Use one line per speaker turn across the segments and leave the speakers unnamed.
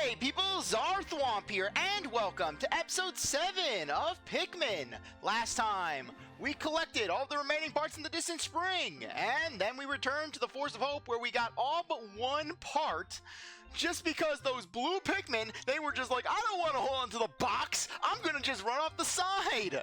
Hey people, CzarThwomp here, and welcome to episode 7 of Pikmin. Last time, we collected all the remaining parts in the distant spring, and then we returned to the Force of Hope where we got all but one part, just because those blue Pikmin, they were just like, I don't want to hold onto the box, I'm gonna just run off the side.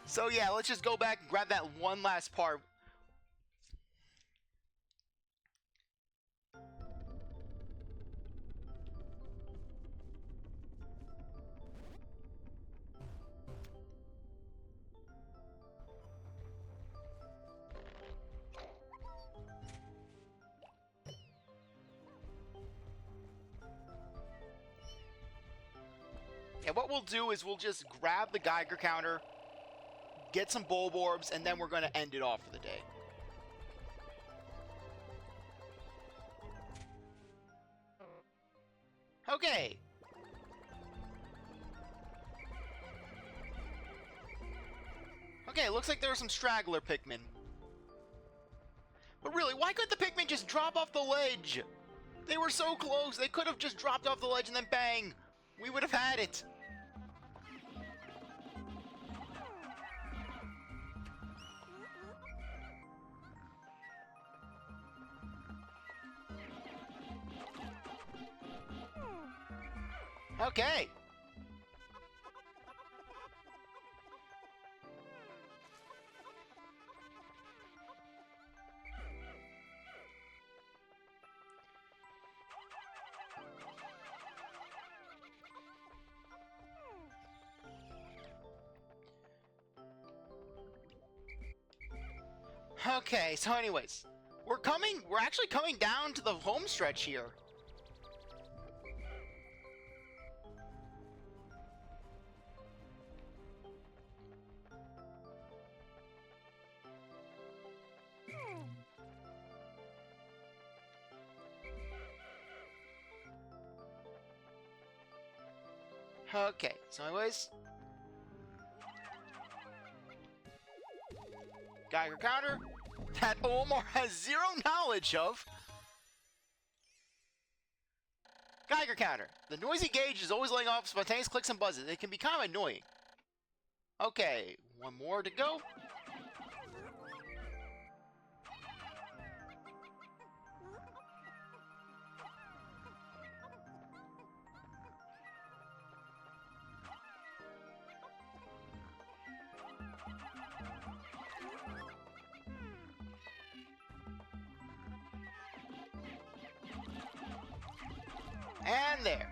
So yeah, let's just go back and grab that one last part. And what we'll do is we'll just grab the Geiger counter, get some bulb orbs, and then we're going to end it off for the day. Okay. Okay, looks like there are some straggler Pikmin. But really, why couldn't the Pikmin just drop off the ledge? They were so close, they could have just dropped off the ledge and then bang! We would have had it. Okay. Okay, so anyways, we're actually coming down to the home stretch here. Okay, so anyways, Geiger counter that Omar has zero knowledge of. Geiger counter. The noisy gauge is always letting off spontaneous clicks and buzzes. It can be kind of annoying. Okay, one more to go. And there.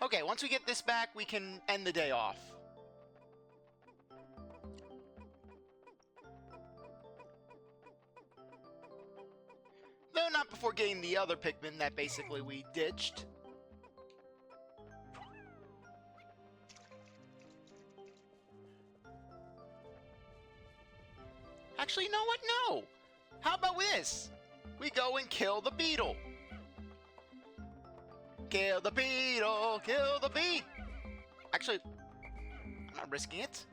Okay, once we get this back, we can end the day off. Though not before getting the other Pikmin that basically we ditched. Actually, you know what? No! How about this? We go and kill the beetle. Kill the beetle! Kill the beet! Actually, I'm not risking it.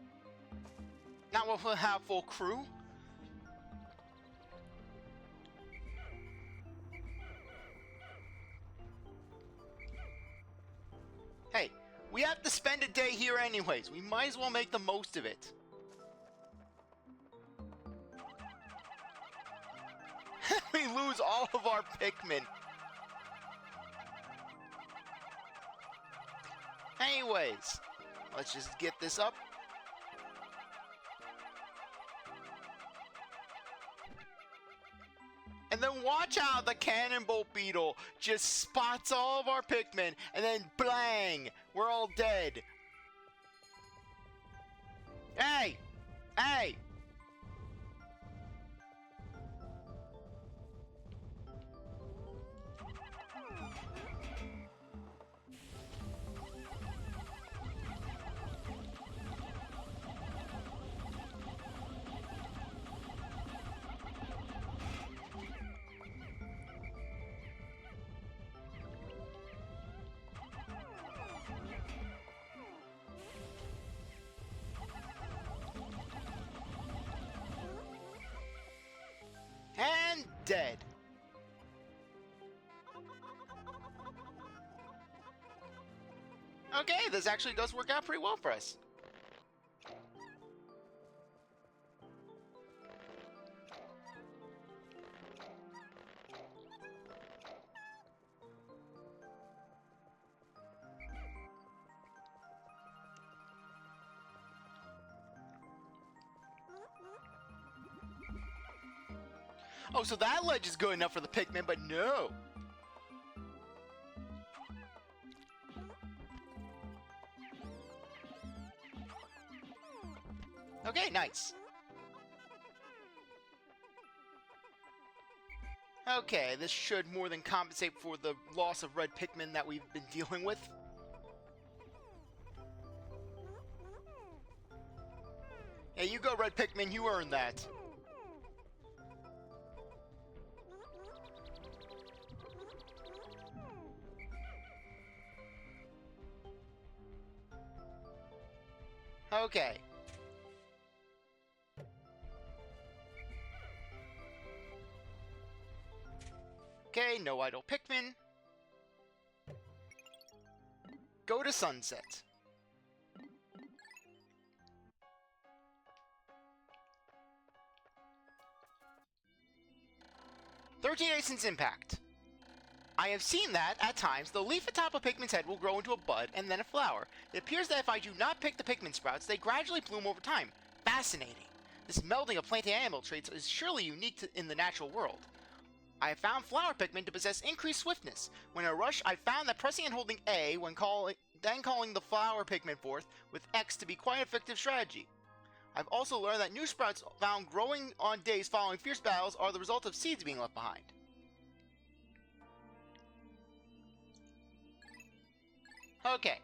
Not when we'll have full crew. Hey, we have to spend a day here anyways. We might as well make the most of it. We lose all of our Pikmin. Anyways, let's just get this up. And then watch out, the cannonball beetle just spots all of our Pikmin, and then blang, we're all dead. Hey! Hey! dead. Okay, this actually does work out pretty well for us. Oh, so that ledge is good enough for the Pikmin, but no. Okay, nice. Okay, this should more than compensate for the loss of red Pikmin that we've been dealing with. Hey, you go, red Pikmin, you earned that. Okay. Okay, no idle Pikmin. Go to sunset. "13 days since impact. I have seen that, at times, the leaf atop a Pikmin's head will grow into a bud and then a flower. It appears that if I do not pick the Pikmin sprouts, they gradually bloom over time. Fascinating. This melding of plant and animal traits is surely unique in the natural world. I have found flower Pikmin to possess increased swiftness. When in a rush, I found that pressing and holding A when then calling the flower Pikmin forth with X to be quite an effective strategy. I've also learned that new sprouts found growing on days following fierce battles are the result of seeds being left behind. Okay.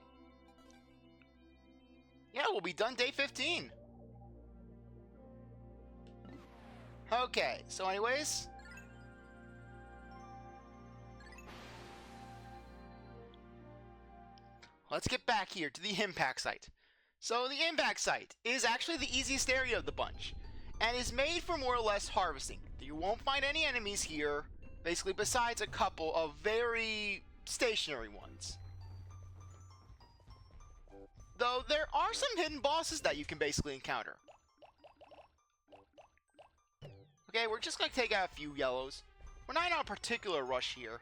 Yeah, we'll be done day 15. Okay, so anyways... let's get back here to the impact site. So the impact site is actually the easiest area of the bunch, and is made for more or less harvesting. You won't find any enemies here, basically besides a couple of very stationary ones. Though there are some hidden bosses that you can basically encounter. Okay, we're just going to take out a few yellows. We're not on a particular rush here.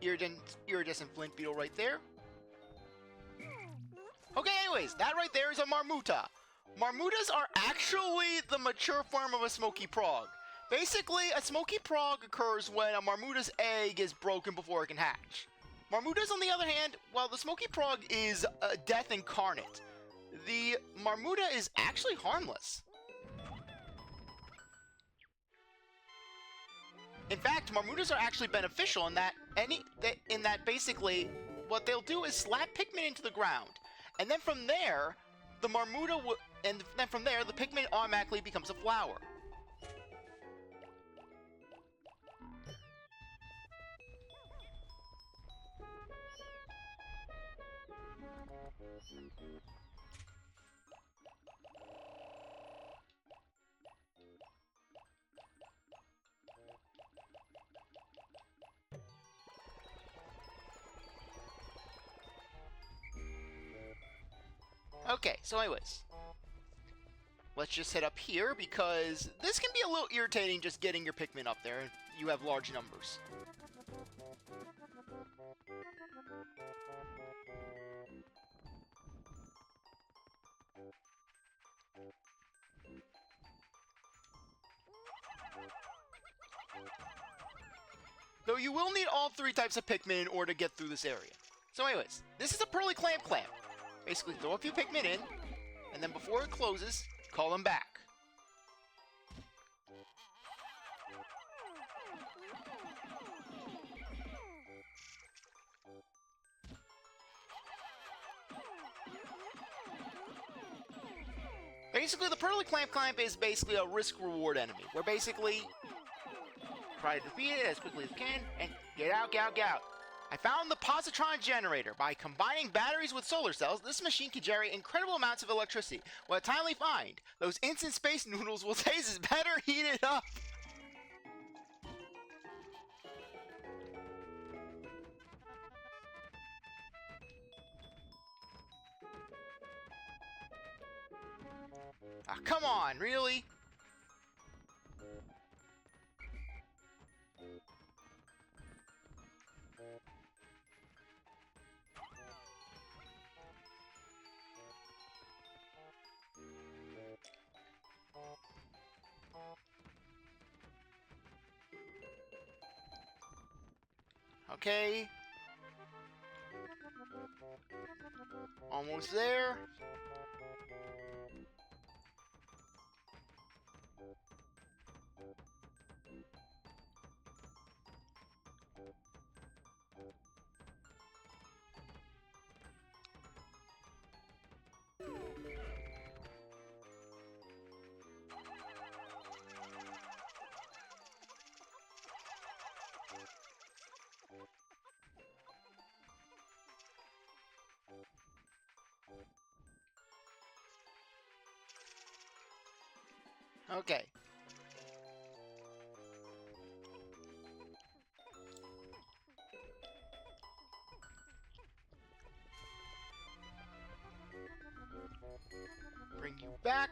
Iridescent flint beetle right there. Okay, anyways, that right there is a Marmuta. Marmutas are actually the mature form of a Smoky Prog. Basically, a Smoky Prog occurs when a Marmuta's egg is broken before it can hatch. Marmutas, on the other hand, while the Smoky Prog is death incarnate, the Marmuta is actually harmless. In fact, Marmutas are actually beneficial in that basically what they'll do is slap Pikmin into the ground, and then from there, the Pikmin automatically becomes a flower. Okay, so anyways, let's just head up here, because this can be a little irritating just getting your Pikmin up there if you have large numbers. Though you will need all three types of Pikmin in order to get through this area. So anyways, this is a Pearly Clamp. Basically, throw a few Pikmin in, and then before it closes, call them back. Basically, the Pearly Clamp is basically a risk-reward enemy, where basically, try to defeat it as quickly as you can, and get out. I found the positron generator. By combining batteries with solar cells, this machine can generate incredible amounts of electricity. What a timely find. Those instant space noodles will taste as better heated up. Ah, come on, really? Okay. Almost there. Okay. Bring you back.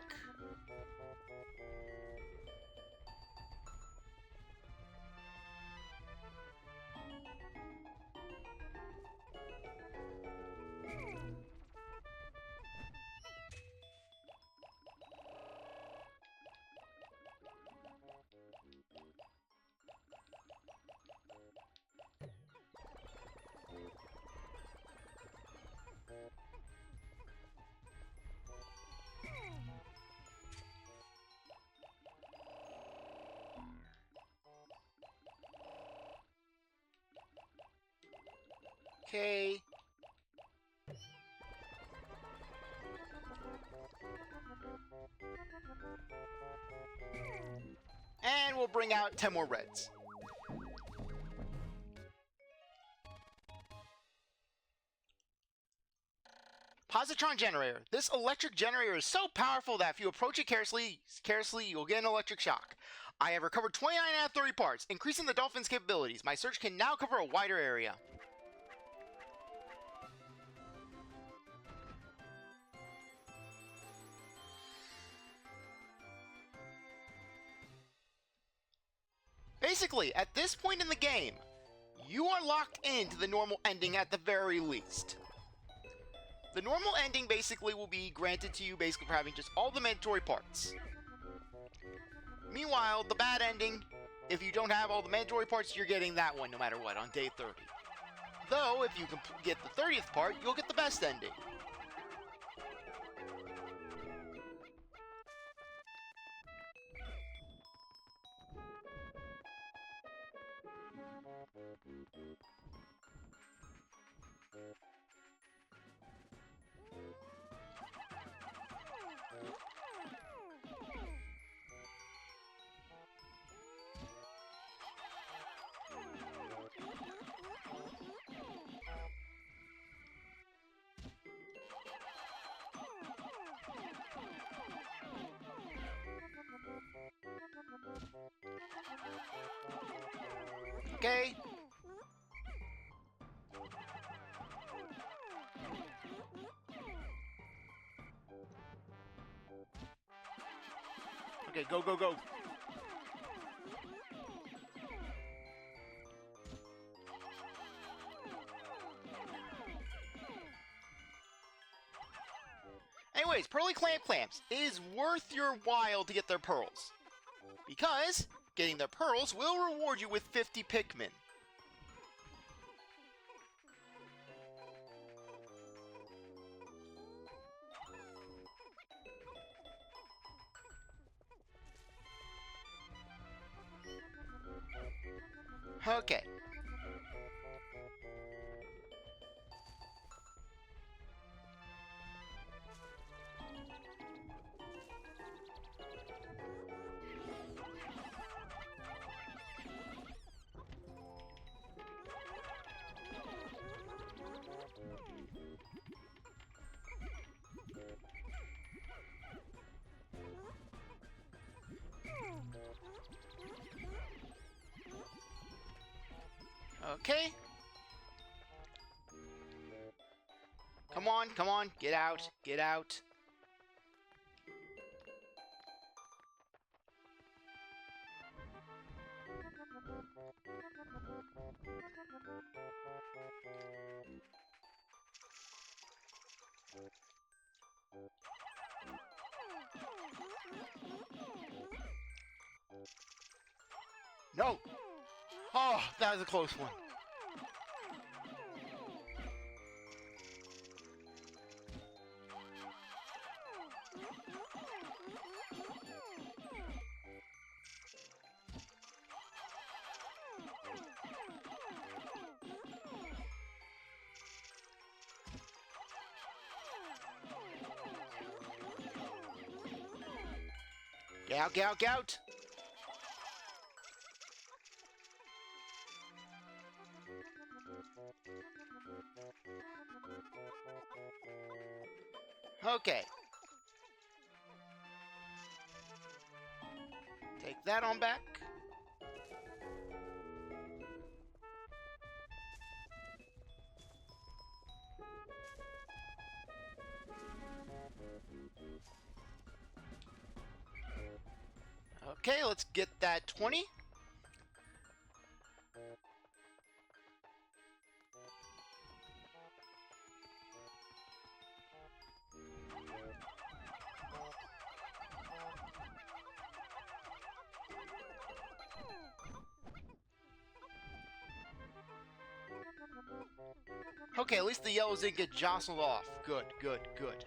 Okay. And we'll bring out 10 more reds. Positron generator. This electric generator is so powerful that if you approach it carelessly, you'll get an electric shock. I have recovered 29 out of 30 parts, increasing the dolphin's capabilities. My search can now cover a wider area. Basically, at this point in the game, you are locked into the normal ending at the very least. The normal ending basically will be granted to you basically for having just all the mandatory parts. Meanwhile, the bad ending, if you don't have all the mandatory parts, you're getting that one no matter what on day 30. Though, if you can get the 30th part, you'll get the best ending. Okay. Okay, go, go, go. Anyways, Pearly Clamps. It is worth your while to get their pearls. Because getting their pearls will reward you with 50 Pikmin. Okay. Okay. Come on, get out, get out. No! Oh, that was a close one. Get out, get out, get out! Okay. Take that on back. Okay, let's get that 20. Okay, at least the yellows didn't get jostled off. Good, good, good.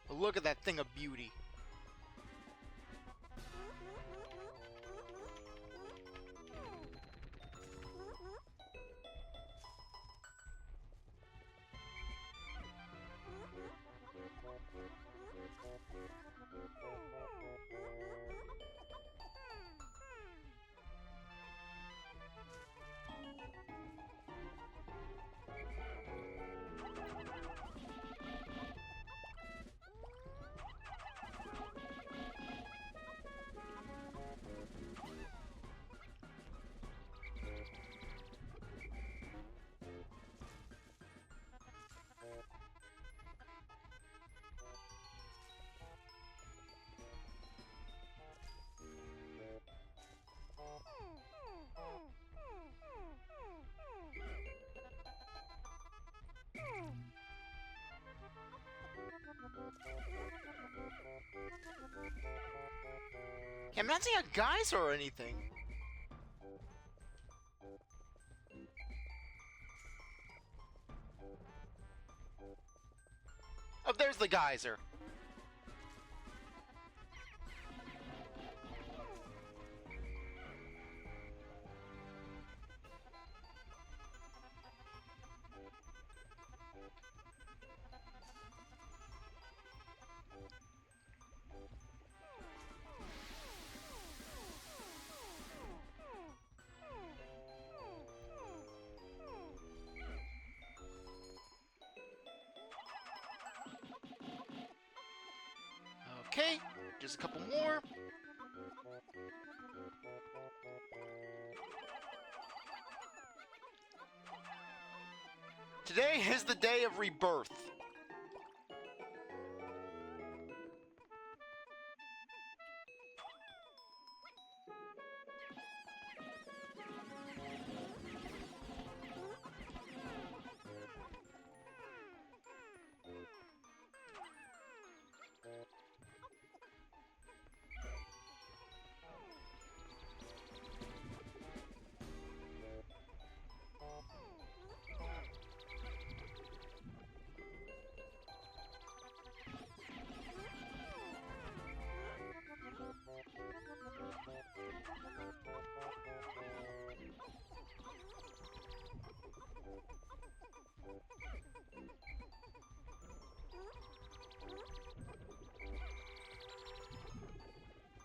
Look at that thing of beauty. Yeah, I'm not seeing a geyser or anything. Oh, there's the geyser. Okay, just a couple more. Today is the day of rebirth.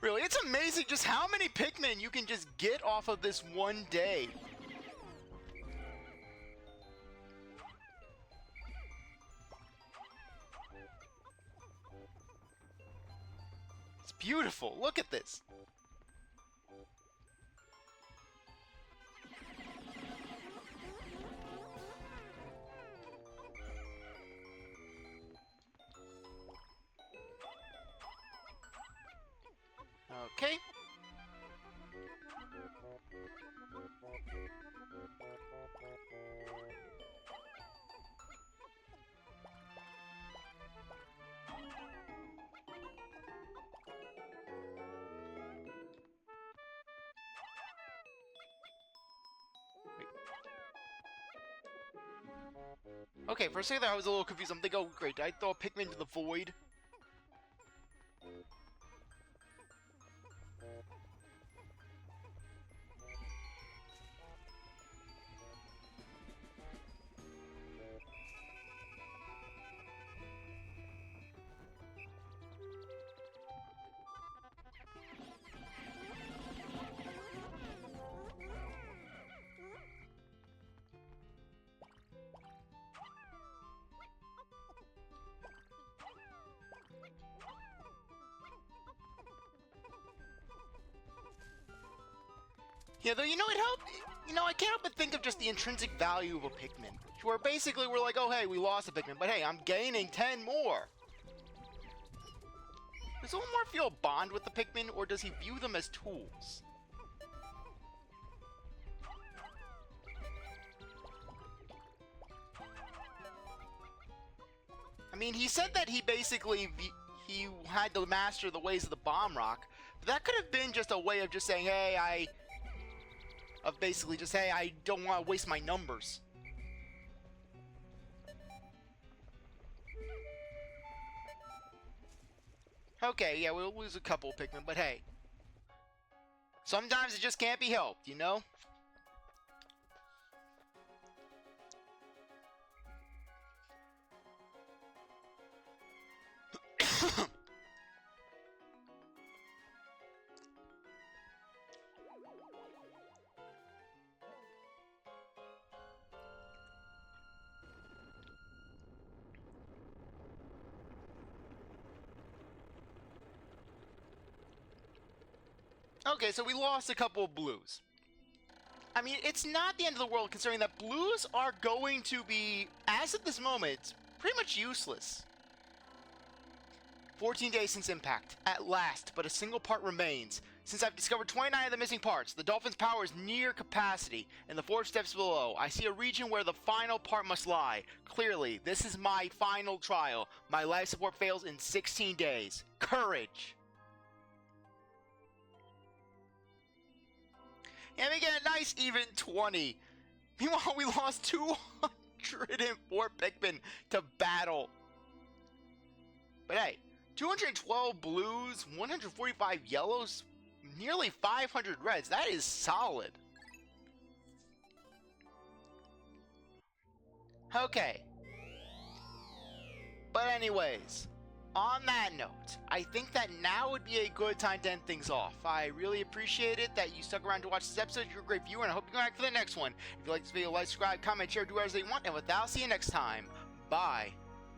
Really, it's amazing just how many Pikmin you can just get off of this one day. It's beautiful. Look at this. Okay. Okay, for a second there I was a little confused. I'm thinking, oh great, did I throw a Pikmin into the void? Yeah, though, you know, it helped. You know, I can't help but think of just the intrinsic value of a Pikmin. Where basically we're like, oh, hey, we lost a Pikmin, but hey, I'm gaining 10 more. Does Olimar feel a bond with the Pikmin, or does he view them as tools? I mean, he said that he basically he had to master the ways of the bomb rock, but that could have been just a way of just saying, hey, I don't want to waste my numbers. Okay, yeah, we'll lose a couple Pikmin, but hey. Sometimes it just can't be helped, you know? Okay, so we lost a couple of blues. I mean, it's not the end of the world considering that blues are going to be, as of this moment, pretty much useless. 14 days since impact. At last, but a single part remains. Since I've discovered 29 of the missing parts, the Dolphin's power is near capacity. In the 4 steps below, I see a region where the final part must lie. Clearly, this is my final trial. My life support fails in 16 days. Courage! And we get a nice even 20. Meanwhile, we lost 204 Pikmin to battle. But hey, 212 blues, 145 yellows, nearly 500 reds. That is solid. Okay. But anyways, on that note, I think that now would be a good time to end things off. I really appreciate it that you stuck around to watch this episode. You're a great viewer, and I hope you come back for the next one. If you like this video, like, subscribe, comment, share, do whatever you want, and with that, I'll see you next time. Bye.